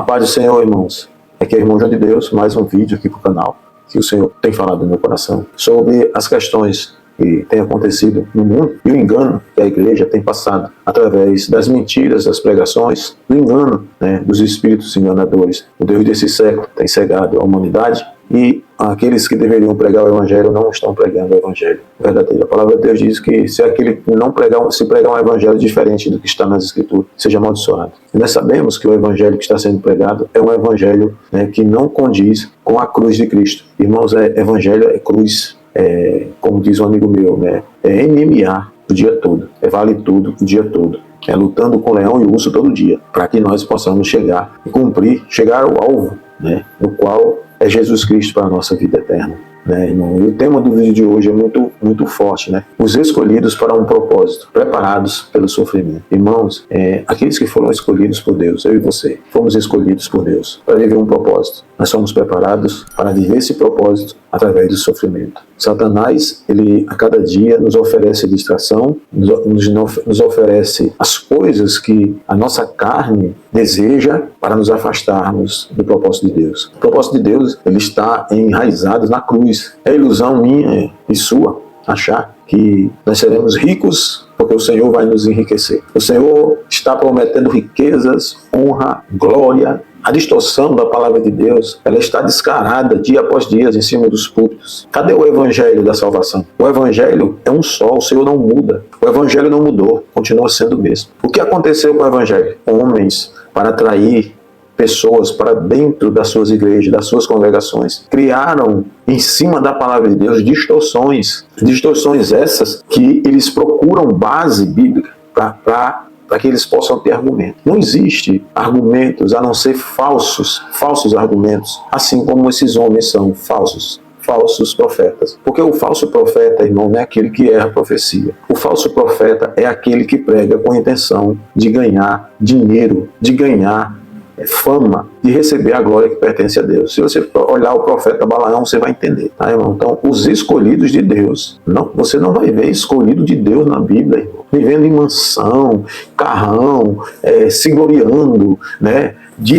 A paz do Senhor, irmãos. Aqui é o irmão João de Deus, mais um vídeo aqui para o canal, que o Senhor tem falado no meu coração, sobre as questões que têm acontecido no mundo e o engano que a igreja tem passado através das mentiras, das pregações, do engano, dos espíritos enganadores. O Deus desse século tem cegado a humanidade e aqueles que deveriam pregar o evangelho não estão pregando o evangelho verdadeiro. A palavra de Deus diz que se aquele que não pregar, se pregar um evangelho diferente do que está nas escrituras, seja amaldiçoado. E nós sabemos que o evangelho que está sendo pregado é um evangelho que não condiz com a cruz de Cristo. Irmãos, evangelho é cruz, como diz um amigo meu, é MMA o dia todo, vale tudo o dia todo. É lutando com o leão e o urso todo dia, para que nós possamos chegar e cumprir, chegar ao alvo, no qual é Jesus Cristo para a nossa vida eterna. E o tema do vídeo de hoje é muito forte, Os escolhidos para um propósito, preparados pelo sofrimento. Irmãos, aqueles que foram escolhidos por Deus, eu e você, fomos escolhidos por Deus para viver um propósito. Nós somos preparados para viver esse propósito através do sofrimento. Satanás, ele a cada dia nos oferece distração, nos oferece as coisas que a nossa carne deseja para nos afastarmos do propósito de Deus. O propósito de Deus, ele está enraizado na cruz. É ilusão minha e sua achar que nós seremos ricos porque o Senhor vai nos enriquecer. O Senhor está prometendo riquezas, honra, glória. A distorção da palavra de Deus, ela está descarada dia após dia em cima dos púlpitos. Cadê o evangelho da salvação? O evangelho é um só, o Senhor não muda. O evangelho não mudou, continua sendo o mesmo. O que aconteceu com o evangelho? Homens, para atrair pessoas para dentro das suas igrejas, das suas congregações, criaram em cima da palavra de Deus distorções essas que eles procuram base bíblica para que eles possam ter argumento. Não existe argumentos a não ser falsos argumentos, assim como esses homens são falsos profetas. Porque o falso profeta, irmão, não é aquele que erra a profecia. O falso profeta é aquele que prega com a intenção de ganhar dinheiro, de ganhar fama, de receber a glória que pertence a Deus. Se você olhar o profeta Balaão, você vai entender, irmão? Então, os escolhidos de Deus, você não vai ver escolhido de Deus na Bíblia, irmão, vivendo em mansão, carrão, se gloriando,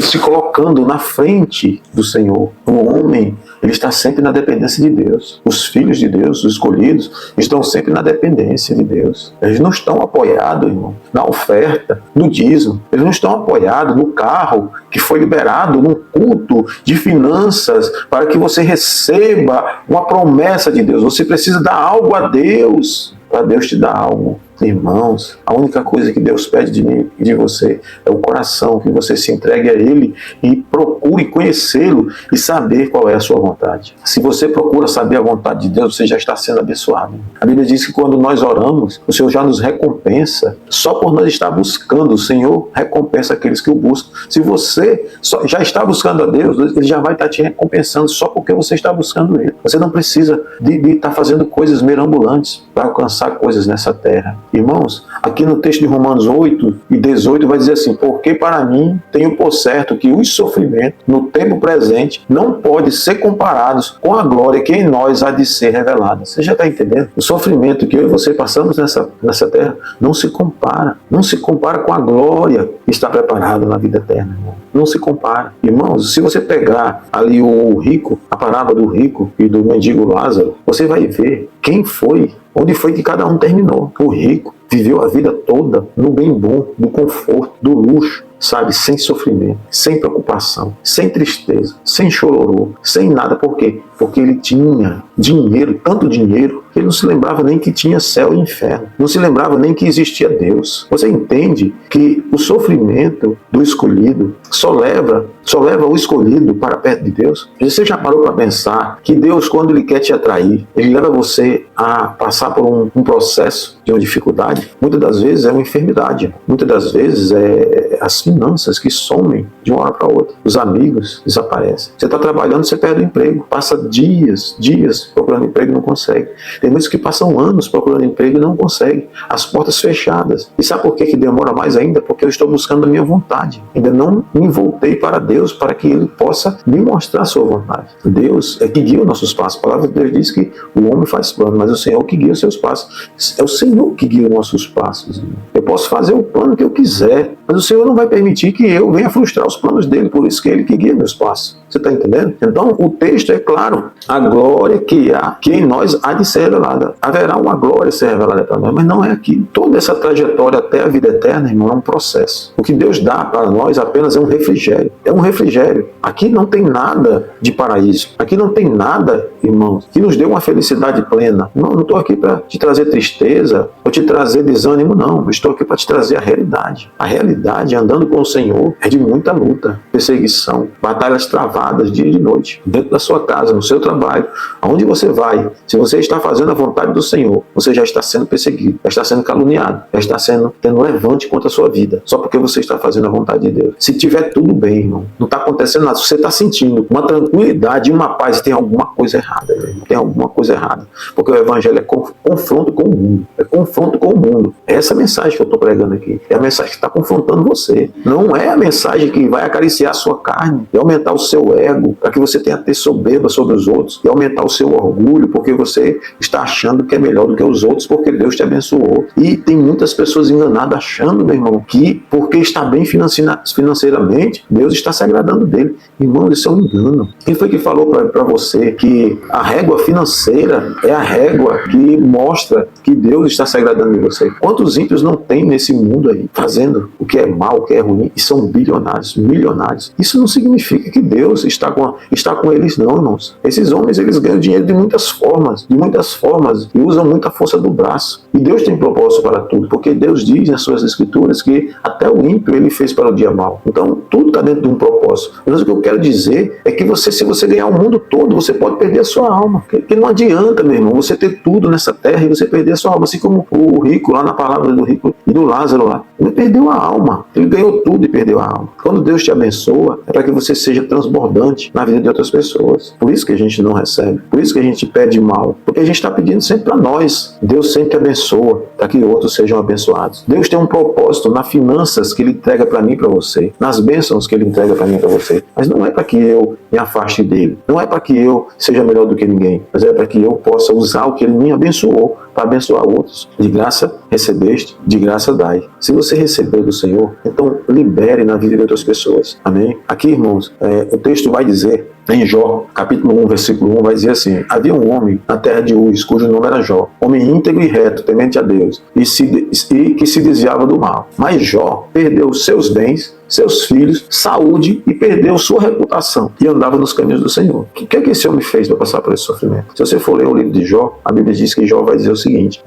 se colocando na frente do Senhor. O homem, ele está sempre na dependência de Deus. Os filhos de Deus, os escolhidos, estão sempre na dependência de Deus. Eles não estão apoiados, irmão, na oferta, no dízimo. Eles não estão apoiados no carro que foi liberado, num culto de finanças, para que você receba uma promessa de Deus. Você precisa dar algo a Deus, para Deus te dar algo. Irmãos, a única coisa que Deus pede de mim e de você é o coração, que você se entregue a Ele e procure conhecê-lo e saber qual é a sua vontade. Se você procura saber a vontade de Deus, você já está sendo abençoado. A Bíblia diz que quando nós oramos, o Senhor já nos recompensa. Só por nós estar buscando, o Senhor recompensa aqueles que o buscam. Se você já está buscando a Deus, Ele já vai estar te recompensando só porque você está buscando Ele. Você não precisa de estar fazendo coisas mirabolantes para alcançar coisas nessa terra. Irmãos, aqui no texto de Romanos 8 e 18 vai dizer assim: porque para mim tenho por certo que os sofrimentos no tempo presente não podem ser comparados com a glória que em nós há de ser revelada. Você já está entendendo? O sofrimento que eu e você passamos nessa terra não se compara com a glória que está preparada na vida eterna, irmão. Não se compara. Irmãos, se você pegar ali o rico, a parábola do rico e do mendigo Lázaro, você vai ver quem foi, onde foi que cada um terminou. O rico viveu a vida toda no bem bom, no conforto, do luxo, sem sofrimento, sem preocupação, sem tristeza, sem chororô, sem nada. Por quê? Porque ele tinha dinheiro, tanto dinheiro, que ele não se lembrava nem que tinha céu e inferno. Não se lembrava nem que existia Deus. Você entende que o sofrimento do escolhido só leva o escolhido para perto de Deus? Você já parou para pensar que Deus, quando Ele quer te atrair, Ele leva você a passar por um processo de uma dificuldade? Muitas das vezes é uma enfermidade. Muitas das vezes é as finanças que somem de uma hora para outra. Os amigos desaparecem. Você está trabalhando, você perde o emprego. Passa dias procurando emprego e não consegue. Tem muitos que passam anos procurando emprego e não conseguem. As portas fechadas. E sabe por que demora mais ainda? Porque eu estou buscando a minha vontade. Ainda não me voltei para Deus para que Ele possa me mostrar a sua vontade. Deus é que guia os nossos passos. A palavra de Deus diz que o homem faz plano, mas o Senhor que guia os seus passos. É o Senhor Senhor que guia os nossos passos, irmão. Eu posso fazer o plano que eu quiser, mas o Senhor não vai permitir que eu venha frustrar os planos dele, por isso que é ele que guia meus passos. Você está entendendo? Então, o texto é claro. A glória que há, que em nós há de ser revelada. Haverá uma glória a ser revelada para nós, mas não é aqui. Toda essa trajetória até a vida eterna, irmão, é um processo. O que Deus dá para nós apenas é um refrigério. É um refrigério. Aqui não tem nada de paraíso. Aqui não tem nada, irmãos, que nos dê uma felicidade plena. Não estou aqui para te trazer tristeza ou te trazer desânimo, não. Eu estou aqui para te trazer a realidade. A realidade, andando com o Senhor, é de muita luta, perseguição, batalhas travadas dia e de noite, dentro da sua casa, no seu trabalho, aonde você vai. Se você está fazendo a vontade do Senhor, você já está sendo perseguido, já está sendo caluniado, já está tendo levante contra a sua vida, só porque você está fazendo a vontade de Deus. Se tiver tudo bem, irmão, não está acontecendo nada, se você está sentindo uma tranquilidade e uma paz, tem alguma coisa errada, irmão. Tem alguma coisa errada, porque o Evangelho é confronto com o mundo, é confronto com o mundo. É essa mensagem que eu estou pregando aqui, é a mensagem que está confrontando você. Não é a mensagem que vai acariciar a sua carne e aumentar o seu ego, para que você tenha que ter soberba sobre os outros e aumentar o seu orgulho, porque você está achando que é melhor do que os outros, porque Deus te abençoou. E tem muitas pessoas enganadas achando, meu irmão, que porque está bem financeiramente, Deus está se agradando dele. Irmão, isso é um engano. Quem foi que falou para você que a régua financeira é a régua que mostra que Deus está se agradando de você? Quantos ímpios não tem nesse mundo aí, fazendo o que é mal, o que é ruim, e são bilionários, milionários? Isso não significa que Deus está com eles, não, irmãos. Esses homens, eles ganham dinheiro de muitas formas, e usam muita força do braço. E Deus tem propósito para tudo, porque Deus diz nas suas escrituras que até o ímpio ele fez para o dia mal. Então, tudo está dentro de um propósito. Mas o que eu quero dizer é que se você ganhar o mundo todo, você pode perder a sua alma. Porque não adianta, meu irmão, você ter tudo nessa terra e você perder a sua alma. Assim como o rico, lá na palavra do rico e do Lázaro lá. Ele perdeu a alma. Ele ganhou tudo e perdeu a alma. Quando Deus te abençoa, é para que você seja transbordante na vida de outras pessoas. Por isso que a gente não recebe. Por isso que a gente pede mal. Porque a gente está pedindo sempre para nós. Deus sempre abençoa para que outros sejam abençoados. Deus tem um propósito nas finanças que Ele entrega para mim e para você. Nas bênçãos que Ele entrega para mim e para você. Mas não é para que eu me afaste dele. Não é para que eu seja melhor do que ninguém. Mas é para que eu possa usar o que Ele me abençoou para abençoar outros. De graça recebeste, de graça dai. Se você recebeu do Senhor, então libere na vida de outras pessoas. Amém? Aqui, irmãos, o texto vai dizer, em Jó, capítulo 1, versículo 1, vai dizer assim: havia um homem na terra de Uz, cujo nome era Jó, homem íntegro e reto, temente a Deus, e que se desviava do mal. Mas Jó perdeu seus bens, seus filhos, saúde e perdeu sua reputação e andava nos caminhos do Senhor. O que é que esse homem fez para passar por esse sofrimento? Se você for ler o livro de Jó, a Bíblia diz que Jó vai dizer o seguinte: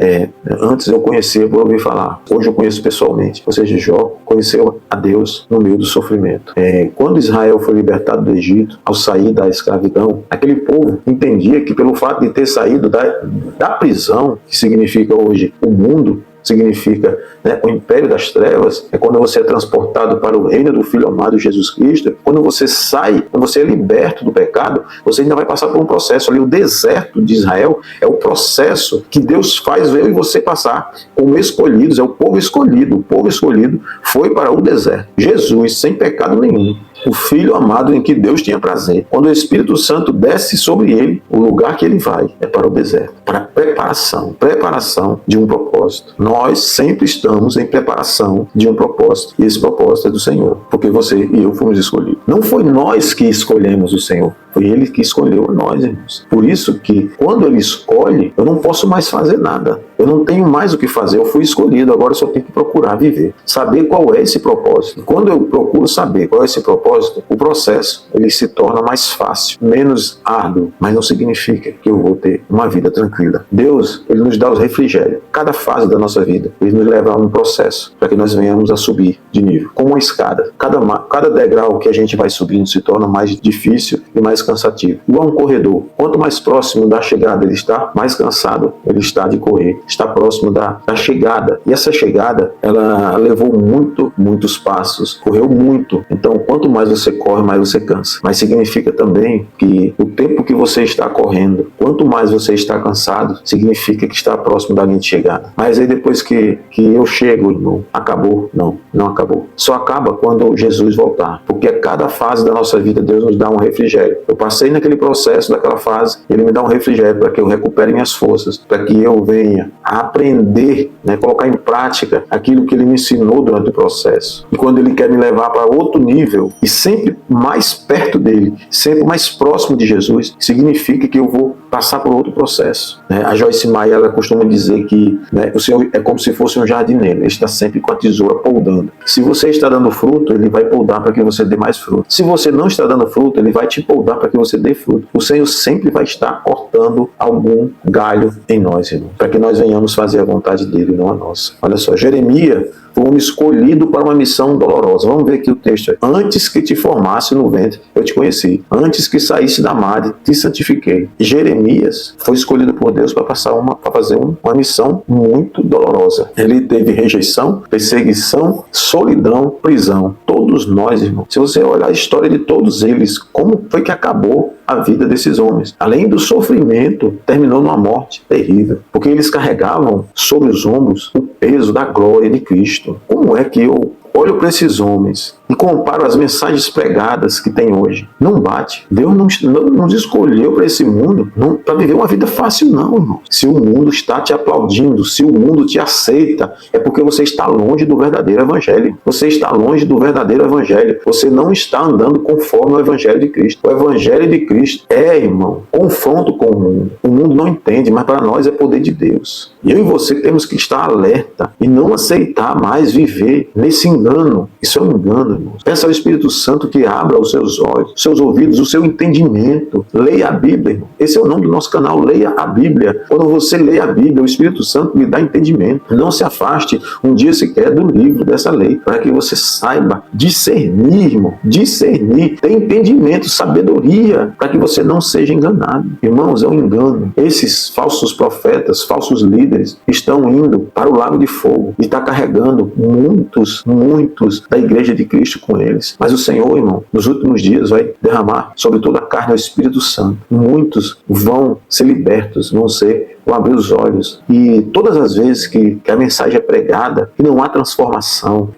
antes eu conhecia por ouvir falar, hoje eu conheço pessoalmente. Ou seja, Jó conheceu a Deus no meio do sofrimento. Quando Israel foi libertado do Egito, ao sair da escravidão, aquele povo entendia que pelo fato de ter saído da prisão, que significa hoje o mundo, significa o império das trevas, é quando você é transportado para o reino do Filho amado Jesus Cristo. Quando você sai, quando você é liberto do pecado, você ainda vai passar por um processo ali. O deserto de Israel é o processo que Deus faz eu e você passar como escolhidos, é o povo escolhido. O povo escolhido foi para o deserto. Jesus, sem pecado nenhum, o Filho amado em que Deus tinha prazer. Quando o Espírito Santo desce sobre ele, o lugar que ele vai é para o deserto, para preparação de um propósito. Nós sempre estamos em preparação de um propósito, e esse propósito é do Senhor, porque você e eu fomos escolhidos. Não foi nós que escolhemos o Senhor, foi Ele que escolheu nós, irmãos. Por isso que, quando Ele escolhe, eu não posso mais fazer nada. Eu não tenho mais o que fazer. Eu fui escolhido, agora eu só tenho que procurar viver. Saber qual é esse propósito. E quando eu procuro saber qual é esse propósito, o processo ele se torna mais fácil, menos árduo. Mas não significa que eu vou ter uma vida tranquila. Deus, Ele nos dá os refrigérios. Cada fase da nossa vida, Ele nos leva a um processo para que nós venhamos a subir de nível. Como uma escada. Cada degrau que a gente vai subindo se torna mais difícil e mais cansativo. Igual um corredor. Quanto mais próximo da chegada ele está, mais cansado ele está de correr. Está próximo da chegada. E essa chegada, ela levou muitos passos. Correu muito. Então, quanto mais você corre, mais você cansa. Mas significa também que o tempo que você está correndo, quanto mais você está cansado, significa que está próximo da linha de chegada. Mas aí depois que eu chego, irmão, acabou? Não, não acabou. Só acaba quando Jesus voltar. Porque a cada fase da nossa vida, Deus nos dá um refrigério. Eu passei naquele processo, daquela fase, Ele me dá um refrigério para que eu recupere minhas forças, para que eu venha a aprender, né, colocar em prática aquilo que Ele me ensinou durante o processo. E quando Ele quer me levar para outro nível, e sempre mais perto dEle, sempre mais próximo de Jesus, significa que eu vou passar por outro processo. Né? A Joyce Meyer, ela costuma dizer que, né, o Senhor é como se fosse um jardineiro, Ele está sempre com a tesoura poldando. Se você está dando fruto, Ele vai poldar para que você dê mais fruto. Se você não está dando fruto, Ele vai te poldar para que você dê fruto. O Senhor sempre vai estar cortando algum galho em nós, irmão, para que nós venhamos fazer a vontade dEle, não a nossa. Olha só, Jeremias foi um escolhido para uma missão dolorosa. Vamos ver aqui o texto. Antes que te formasse no ventre, eu te conheci. Antes que saísse da madre, te santifiquei. Jeremias foi escolhido por Deus para fazer uma missão muito dolorosa. Ele teve rejeição, perseguição, solidão, prisão. Todos nós, irmão. Se você olhar a história de todos eles, como foi que acabou a vida desses homens? Além do sofrimento, terminou numa morte terrível. Porque eles carregavam sobre os ombros o peso da glória de Cristo. Como é que eu olho para esses homens e comparo as mensagens pregadas que tem hoje? Não bate. Deus não nos escolheu para esse mundo para viver uma vida fácil, não, irmão. Se o mundo está te aplaudindo, se o mundo te aceita, é porque você está longe do verdadeiro evangelho. Você está longe do verdadeiro evangelho. Você não está andando conforme o evangelho de Cristo. O evangelho de Cristo irmão, confronto com o mundo. O mundo não entende, mas para nós é poder de Deus. E eu e você temos que estar alerta e não aceitar mais viver nesse engano. Isso é um engano, irmão. Peça ao Espírito Santo que abra os seus olhos, os seus ouvidos, o seu entendimento. Leia a Bíblia, irmão. Esse é o nome do nosso canal, Leia a Bíblia. Quando você lê a Bíblia, o Espírito Santo lhe dá entendimento. Não se afaste um dia sequer do livro dessa lei, para que você saiba discernir, irmão. Discernir, ter entendimento, sabedoria, para que você não seja enganado. Irmãos, é um engano. Esses falsos profetas, falsos líderes, estão indo para o lago de fogo e está carregando muitos da igreja de Cristo com eles. Mas o Senhor, irmão, nos últimos dias vai derramar sobre toda a carne o Espírito Santo. Muitos vão ser libertos, vão abrir os olhos. E todas as vezes que a mensagem é pregada e não há transformação,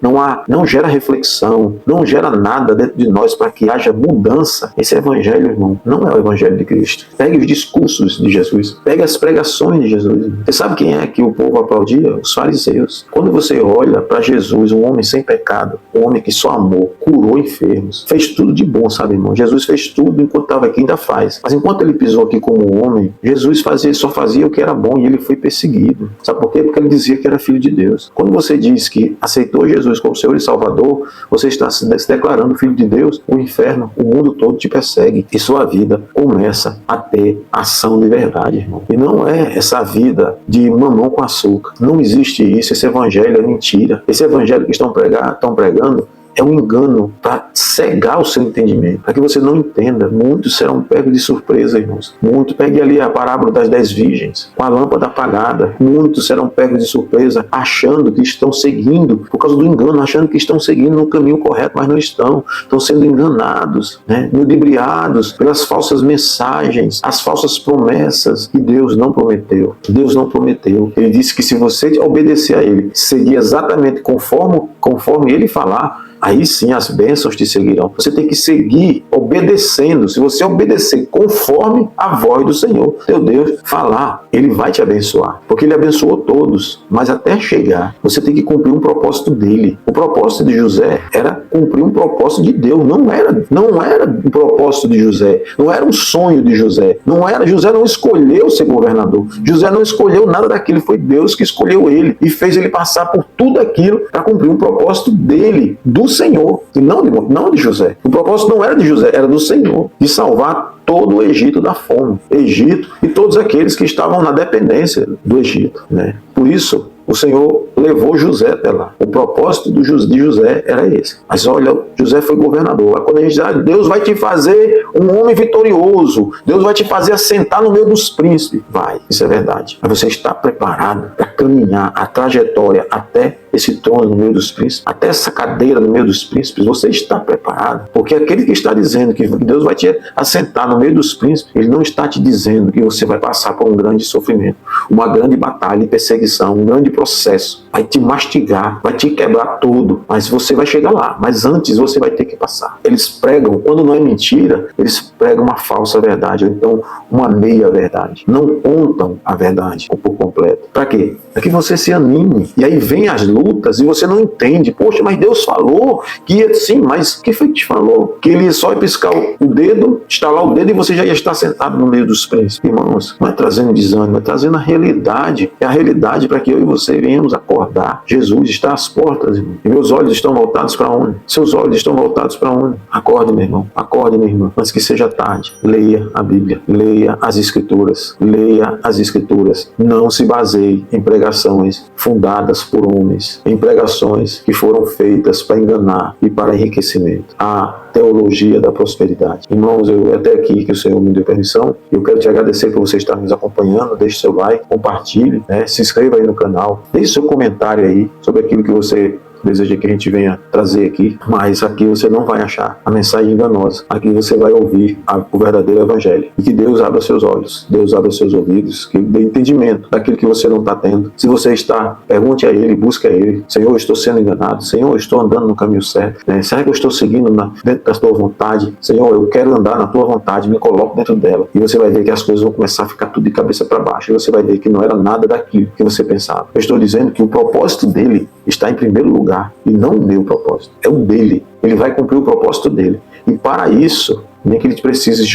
não gera reflexão, não gera nada dentro de nós para que haja mudança, esse evangelho, irmão, não é o evangelho de Cristo. Pegue os discursos de Jesus, pegue as pregações de Jesus. Você sabe quem é que o povo aplaudia? Os fariseus. Quando você olha para Jesus, um homem sem pecado, um homem que só amou, curou enfermos, fez tudo de bom, sabe, irmão? Jesus fez tudo enquanto estava aqui, ainda faz. Mas enquanto ele pisou aqui como homem, Jesus só fazia o que era bom e ele foi perseguido. Sabe por quê? Porque ele dizia que era filho de Deus. Quando você diz que aceitou Jesus como Senhor e Salvador, você está se declarando filho de Deus. O inferno, o mundo todo te persegue e sua vida começa a ter ação de verdade, irmão. E não é essa vida de mamão com açúcar. Não existe isso. Esse evangelho é mentira. Esse evangelho que estão pregando é um engano para cegar o seu entendimento, para que você não entenda. Muitos serão pegos de surpresa, irmãos. Muitos, pegue ali a parábola das 10 virgens, com a lâmpada apagada. Muitos serão pegos de surpresa, achando que estão seguindo, por causa do engano, achando que estão seguindo no caminho correto, mas não estão. Estão sendo enganados, né? Ludibriados pelas falsas mensagens, as falsas promessas que Deus não prometeu. Deus não prometeu. Ele disse que se você obedecer a Ele, seguir exatamente conforme Ele falar, aí sim as bênçãos te seguirão. Você tem que seguir obedecendo. Se você obedecer conforme a voz do Senhor, teu Deus, falar, Ele vai te abençoar. Porque Ele abençoou todos. Mas até chegar, você tem que cumprir um propósito dEle. O propósito de José era cumprir um propósito de Deus. Não era um propósito de José. Não era um sonho de José. José não escolheu ser governador. José não escolheu nada daquilo. Foi Deus que escolheu ele e fez ele passar por tudo aquilo para cumprir um propósito dele, do Senhor, e não de José. O propósito não era de José, era do Senhor, de salvar todo o Egito da fome. Egito e todos aqueles que estavam na dependência do Egito, né? Por isso, o Senhor levou José até lá. O propósito de José era esse. Mas olha, José foi governador. Quando a gente diz, Deus vai te fazer um homem vitorioso, Deus vai te fazer assentar no meio dos príncipes. Vai, isso é verdade. Mas você está preparado para caminhar a trajetória até esse trono no meio dos príncipes, até essa cadeira no meio dos príncipes, você está preparado. Porque aquele que está dizendo que Deus vai te assentar no meio dos príncipes, ele não está te dizendo que você vai passar por um grande sofrimento, uma grande batalha e perseguição, um grande processo. Vai te mastigar, vai te quebrar tudo, mas você vai chegar lá. Mas antes você vai ter que passar. Eles pregam, quando não é mentira, eles pregam uma falsa verdade, ou então uma meia verdade. Não contam a verdade por completo. Para quê? Para que você se anime. E aí vem as lutas e você não entende. Poxa, mas Deus falou que ia sim, mas o que foi que te falou? Que ele só ia piscar o dedo, estalar o dedo e você já ia estar sentado no meio dos príncipes. Irmãos, não é trazendo desânimo, é trazendo a realidade. É a realidade para que eu e você venhamos acordar. Jesus está às portas, irmão. E meus olhos estão voltados para onde? Seus olhos estão voltados para onde? Acorde, meu irmão. Acorde, minha irmã. Antes que seja tarde. Leia a Bíblia. Leia as Escrituras. Leia as Escrituras. Não se baseie em pregações fundadas por homens, em pregações que foram feitas para enganar e para enriquecimento. A teologia da prosperidade. Irmãos, até aqui que o Senhor me deu permissão, eu quero te agradecer por você estar nos acompanhando. Deixe seu like, compartilhe, se inscreva aí no canal, deixe seu comentário aí sobre aquilo que você deseja que a gente venha trazer aqui, mas aqui você não vai achar a mensagem enganosa. Aqui você vai ouvir o verdadeiro evangelho. E que Deus abra seus olhos, Deus abra seus ouvidos, que dê entendimento daquilo que você não está tendo. Se você está, pergunte a Ele, busque a Ele. Senhor, eu estou sendo enganado. Senhor, eu estou andando no caminho certo. Será que eu estou seguindo dentro da tua vontade? Senhor, eu quero andar na tua vontade, me coloco dentro dela. E você vai ver que as coisas vão começar a ficar tudo de cabeça para baixo. E você vai ver que não era nada daquilo que você pensava. Eu estou dizendo que o propósito dele está em primeiro lugar. E não o meu propósito, é o dele. Ele vai cumprir o propósito dele. E para isso, nem que ele precise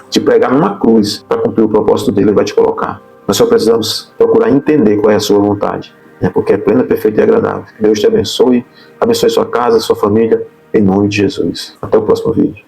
te pregar numa cruz para cumprir o propósito dele, ele vai te colocar. Nós só precisamos procurar entender qual é a sua vontade, porque é plena, perfeita e agradável. Deus te abençoe, abençoe sua casa, sua família, em nome de Jesus. Até o próximo vídeo.